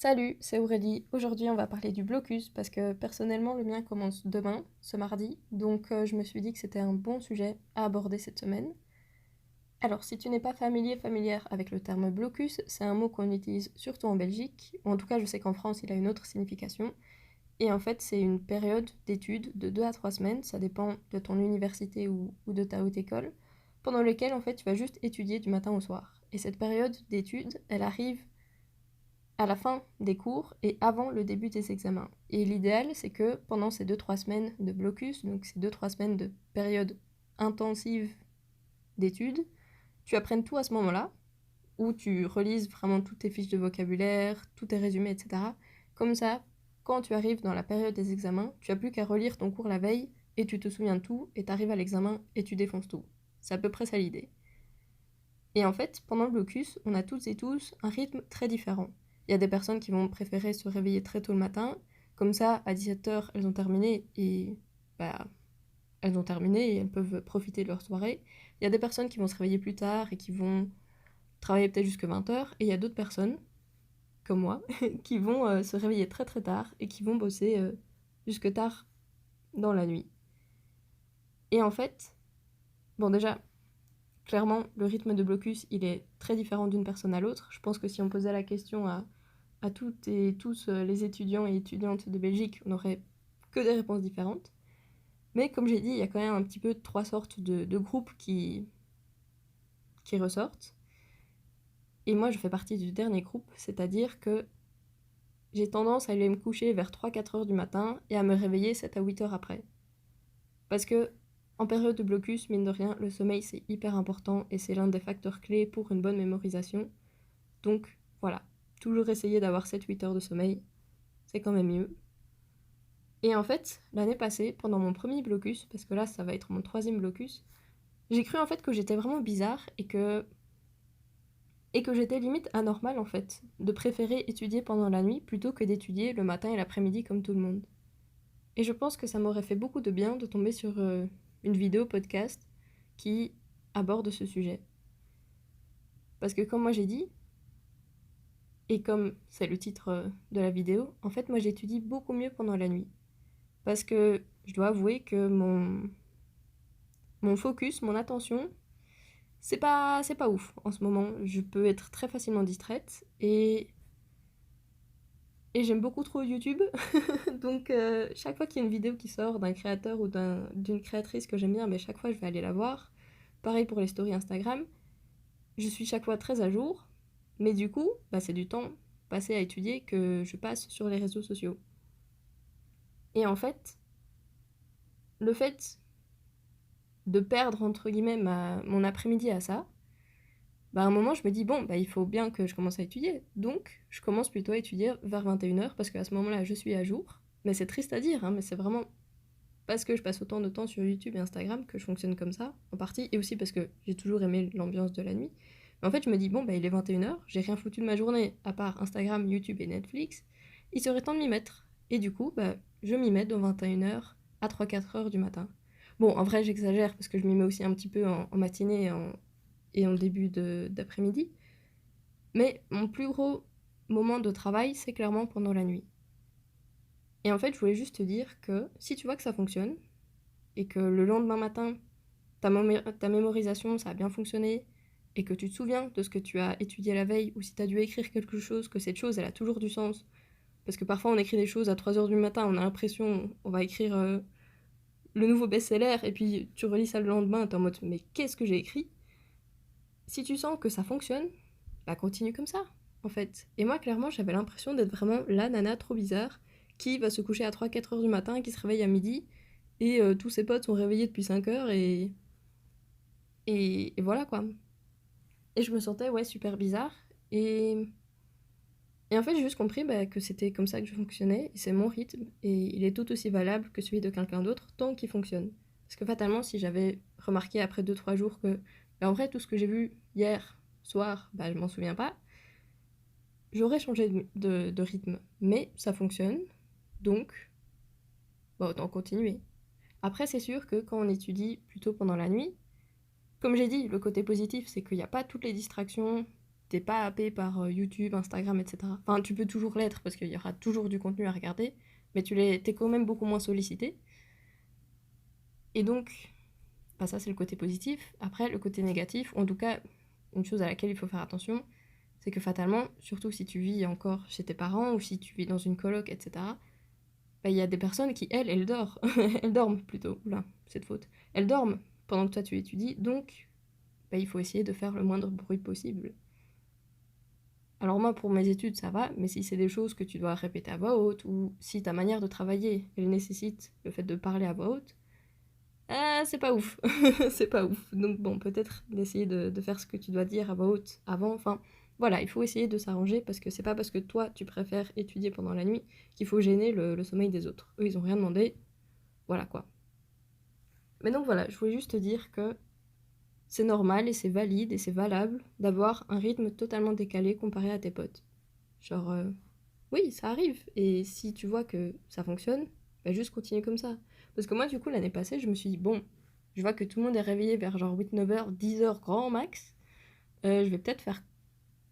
Salut, c'est Aurélie. Aujourd'hui, on va parler du blocus parce que personnellement, le mien commence demain, ce mardi, donc je me suis dit que c'était un bon sujet à aborder cette semaine. Alors, si tu n'es pas familière avec le terme blocus, c'est un mot qu'on utilise surtout en Belgique, ou en tout cas, je sais qu'en France, il a une autre signification. Et en fait, c'est une période d'études de 2 à 3 semaines, ça dépend de ton université ou de ta haute école, pendant lequel en fait, tu vas juste étudier du matin au soir. Et cette période d'études, elle arrive à la fin des cours et avant le début des examens. Et l'idéal, c'est que pendant ces 2 3 semaines de blocus, donc ces 2 3 semaines de période intensive d'études, tu apprennes tout à ce moment-là, où tu relises vraiment toutes tes fiches de vocabulaire, tous tes résumés, etc. Comme ça, quand tu arrives dans la période des examens, tu n'as plus qu'à relire ton cours la veille et tu te souviens de tout et tu arrives à l'examen et tu défonces tout. C'est à peu près ça l'idée. Et en fait, pendant le blocus, on a toutes et tous un rythme très différent. Il y a des personnes qui vont préférer se réveiller très tôt le matin, comme ça, à 17 h, elles ont terminé et bah, elles ont terminé et elles peuvent profiter de leur soirée. Il y a des personnes qui vont se réveiller plus tard et qui vont travailler peut-être jusqu'à 20 h, et il y a d'autres personnes, comme moi, qui vont se réveiller très très tard et qui vont bosser jusque tard dans la nuit. Et en fait, bon déjà, clairement, le rythme de blocus, il est très différent d'une personne à l'autre. Je pense que si on posait la question à toutes et tous les étudiants et étudiantes de Belgique, on n'aurait que des réponses différentes. Mais comme j'ai dit, il y a quand même un petit peu trois sortes de groupes qui ressortent. Et moi, je fais partie du dernier groupe, c'est-à-dire que j'ai tendance à aller me coucher vers 3 4 heures du matin et à me réveiller 7 à 8 heures après. Parce que en période de blocus, mine de rien, le sommeil c'est hyper important et c'est l'un des facteurs clés pour une bonne mémorisation. Donc voilà, toujours essayer d'avoir 7 8 heures de sommeil, c'est quand même mieux. Et en fait, l'année passée, pendant mon premier blocus, parce que là ça va être mon troisième blocus, j'ai cru en fait que j'étais vraiment bizarre et que j'étais limite anormale en fait, de préférer étudier pendant la nuit plutôt que d'étudier le matin et l'après-midi comme tout le monde. Et je pense que ça m'aurait fait beaucoup de bien de tomber sur une vidéo podcast qui aborde ce sujet. Parce que comme moi j'ai dit, et comme c'est le titre de la vidéo, en fait moi j'étudie beaucoup mieux pendant la nuit. Parce que je dois avouer que mon focus, mon attention, c'est pas ouf en ce moment. Je peux être très facilement distraite et j'aime beaucoup trop YouTube. Donc chaque fois qu'il y a une vidéo qui sort d'un créateur ou d'une créatrice que j'aime bien, mais chaque fois je vais aller la voir. Pareil pour les stories Instagram. Je suis chaque fois très à jour, mais du coup, bah, c'est du temps passé à étudier que je passe sur les réseaux sociaux. Et en fait, le fait de perdre, entre guillemets, mon après-midi à ça, bah, à un moment, je me dis, bon, bah, il faut bien que je commence à étudier. Donc, je commence plutôt à étudier vers 21 h, parce qu'à ce moment-là, je suis à jour. Mais c'est triste à dire, hein, mais c'est vraiment parce que je passe autant de temps sur YouTube et Instagram que je fonctionne comme ça, en partie, et aussi parce que j'ai toujours aimé l'ambiance de la nuit. Mais en fait, je me dis, bon, bah, il est 21 h, j'ai rien foutu de ma journée, à part Instagram, YouTube et Netflix, il serait temps de m'y mettre. Et du coup, bah, je m'y mets de 21 h à 3 4 heures du matin. Bon, en vrai, j'exagère, parce que je m'y mets aussi un petit peu en matinée et en début d'après-midi. Mais mon plus gros moment de travail, c'est clairement pendant la nuit. Et en fait, je voulais juste te dire que si tu vois que ça fonctionne, et que le lendemain matin, ta mémorisation, ça a bien fonctionné, et que tu te souviens de ce que tu as étudié la veille, ou si tu as dû écrire quelque chose, que cette chose, elle a toujours du sens. Parce que parfois, on écrit des choses à 3 heures du matin, on a l'impression, on va écrire le nouveau best-seller, et puis tu relis ça le lendemain, t'es en mode, mais qu'est-ce que j'ai écrit? Si tu sens que ça fonctionne, bah continue comme ça, en fait. Et moi, clairement, j'avais l'impression d'être vraiment la nana trop bizarre, qui va se coucher à 3 4 heures du matin, et qui se réveille à midi, et tous ses potes sont réveillés depuis 5 heures, et voilà quoi. Et je me sentais ouais super bizarre. Et en fait j'ai juste compris bah, que c'était comme ça que je fonctionnais, et c'est mon rythme, et il est tout aussi valable que celui de quelqu'un d'autre tant qu'il fonctionne. Parce que fatalement si j'avais remarqué après 2 3 jours que bah, en vrai tout ce que j'ai vu hier soir, bah je m'en souviens pas, j'aurais changé de rythme. Mais ça fonctionne, donc bah, autant continuer. Après c'est sûr que quand on étudie plutôt pendant la nuit, comme j'ai dit, le côté positif, c'est qu'il n'y a pas toutes les distractions. t'es pas happé par YouTube, Instagram, etc. Enfin, tu peux toujours l'être parce qu'il y aura toujours du contenu à regarder, mais t'es quand même beaucoup moins sollicité. Et donc, bah ça c'est le côté positif. Après, le côté négatif, ou en tout cas, une chose à laquelle il faut faire attention, c'est que fatalement, surtout si tu vis encore chez tes parents ou si tu vis dans une coloc, etc., bah, il y a des personnes qui, elles dorment. Elles dorment plutôt. Oula, c'est de faute. Elles dorment pendant que toi tu étudies, donc bah, il faut essayer de faire le moindre bruit possible. Alors moi, pour mes études, ça va, mais si c'est des choses que tu dois répéter à voix haute, ou si ta manière de travailler, elle nécessite le fait de parler à voix haute, c'est pas ouf. C'est pas ouf. Donc bon, peut-être d'essayer de faire ce que tu dois dire à voix haute avant. Enfin, voilà, il faut essayer de s'arranger parce que c'est pas parce que toi, tu préfères étudier pendant la nuit qu'il faut gêner le sommeil des autres. Eux, ils ont rien demandé. Voilà quoi. Mais donc voilà, je voulais juste te dire que c'est normal et c'est valide et c'est valable d'avoir un rythme totalement décalé comparé à tes potes. Genre, oui, ça arrive. Et si tu vois que ça fonctionne, bah juste continue comme ça. Parce que moi, du coup, l'année passée, je me suis dit, bon, je vois que tout le monde est réveillé vers genre 8-9 heures, 10 heures grand max. Je vais peut-être faire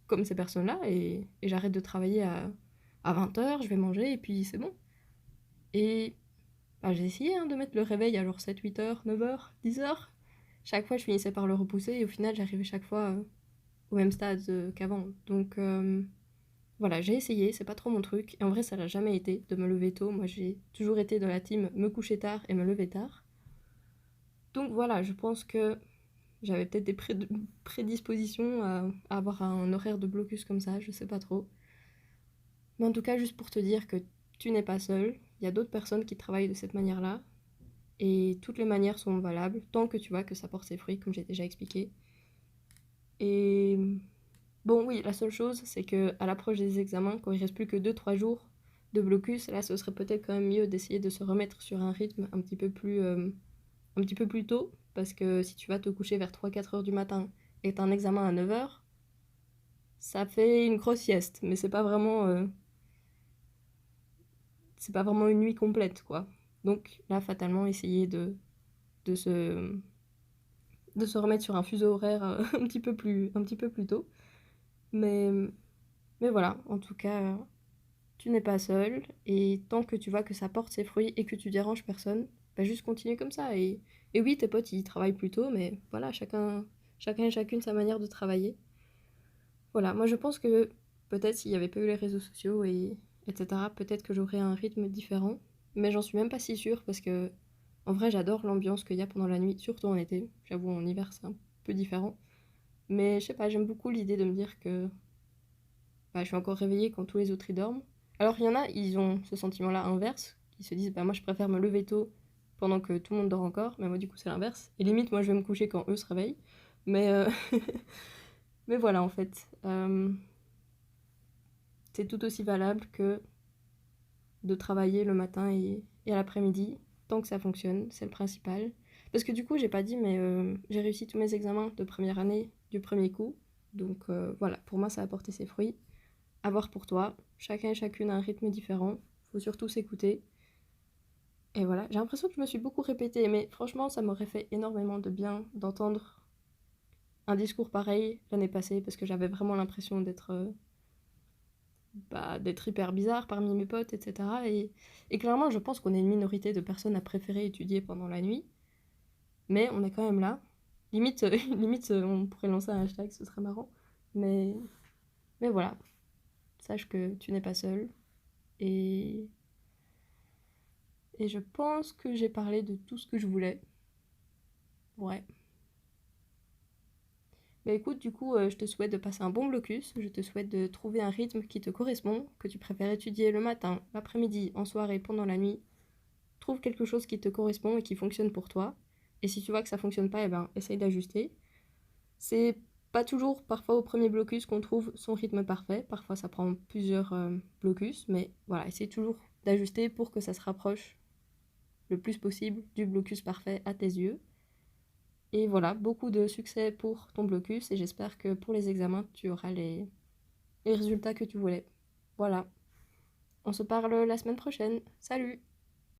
comme ces personnes-là et j'arrête de travailler à 20 heures, je vais manger et puis c'est bon. Et bah, j'ai essayé hein, de mettre le réveil à genre 7-8 heures, 9 heures, 10 heures. Chaque fois, je finissais par le repousser et au final, j'arrivais chaque fois au même stade qu'avant. Donc voilà, j'ai essayé, c'est pas trop mon truc. Et en vrai, ça l'a jamais été de me lever tôt. Moi, j'ai toujours été dans la team me coucher tard et me lever tard. Donc voilà, je pense que j'avais peut-être des prédispositions à avoir un horaire de blocus comme ça, je sais pas trop. Mais en tout cas, juste pour te dire que tu n'es pas seul, il y a d'autres personnes qui travaillent de cette manière-là. Et toutes les manières sont valables, tant que tu vois que ça porte ses fruits, comme j'ai déjà expliqué. Et bon, oui, la seule chose, c'est que à l'approche des examens, quand il reste plus que 2-3 jours de blocus, là, ce serait peut-être quand même mieux d'essayer de se remettre sur un rythme un petit peu plus tôt, parce que si tu vas te coucher vers 3-4 heures du matin et t'as un examen à 9 heures, ça fait une grosse sieste, mais c'est pas vraiment une nuit complète, quoi. Donc là, fatalement, essayer de se, de se remettre sur un fuseau horaire un petit peu plus tôt. Mais, mais voilà, en tout cas, tu n'es pas seul, et tant que tu vois que ça porte ses fruits et que tu déranges personne, bah juste continue comme ça. Et oui, tes potes, ils travaillent plus tôt, mais voilà, chacun et chacune sa manière de travailler. Voilà, moi je pense que peut-être s'il n'y avait pas eu les réseaux sociaux etc., peut-être que j'aurais un rythme différent, mais j'en suis même pas si sûre parce que en vrai j'adore l'ambiance qu'il y a pendant la nuit, surtout en été. J'avoue, en hiver c'est un peu différent. Mais je sais pas, j'aime beaucoup l'idée de me dire que bah, je suis encore réveillée quand tous les autres y dorment. Alors il y en a, ils ont ce sentiment-là inverse, qui se disent bah moi je préfère me lever tôt pendant que tout le monde dort encore, mais moi du coup c'est l'inverse. Et limite moi je vais me coucher quand eux se réveillent. Mais, mais voilà en fait. C'est tout aussi valable que de travailler le matin et à l'après-midi, tant que ça fonctionne, c'est le principal. Parce que du coup, j'ai pas dit, mais j'ai réussi tous mes examens de première année du premier coup. Donc voilà, pour moi, ça a porté ses fruits. À voir pour toi. Chacun et chacune a un rythme différent. Faut surtout s'écouter. Et voilà, j'ai l'impression que je me suis beaucoup répétée, mais franchement, ça m'aurait fait énormément de bien d'entendre un discours pareil l'année passée, parce que j'avais vraiment l'impression d'être hyper bizarre parmi mes potes, etc. Et clairement, je pense qu'on est une minorité de personnes à préférer étudier pendant la nuit, mais on est quand même là. Limite, limite on pourrait lancer un hashtag, ce serait marrant. Mais, mais voilà, sache que tu n'es pas seul. Et, et je pense que j'ai parlé de tout ce que je voulais. Ouais. Bah écoute, du coup, je te souhaite de passer un bon blocus. Je te souhaite de trouver un rythme qui te correspond, que tu préfères étudier le matin, l'après-midi, en soirée, pendant la nuit. Trouve quelque chose qui te correspond et qui fonctionne pour toi. Et si tu vois que ça fonctionne pas, eh ben, essaye d'ajuster. C'est pas toujours, parfois au premier blocus, qu'on trouve son rythme parfait. Parfois, ça prend plusieurs blocus. Mais voilà, essaye toujours d'ajuster pour que ça se rapproche le plus possible du blocus parfait à tes yeux. Et voilà, beaucoup de succès pour ton blocus. Et j'espère que pour les examens, tu auras les résultats que tu voulais. Voilà. On se parle la semaine prochaine. Salut!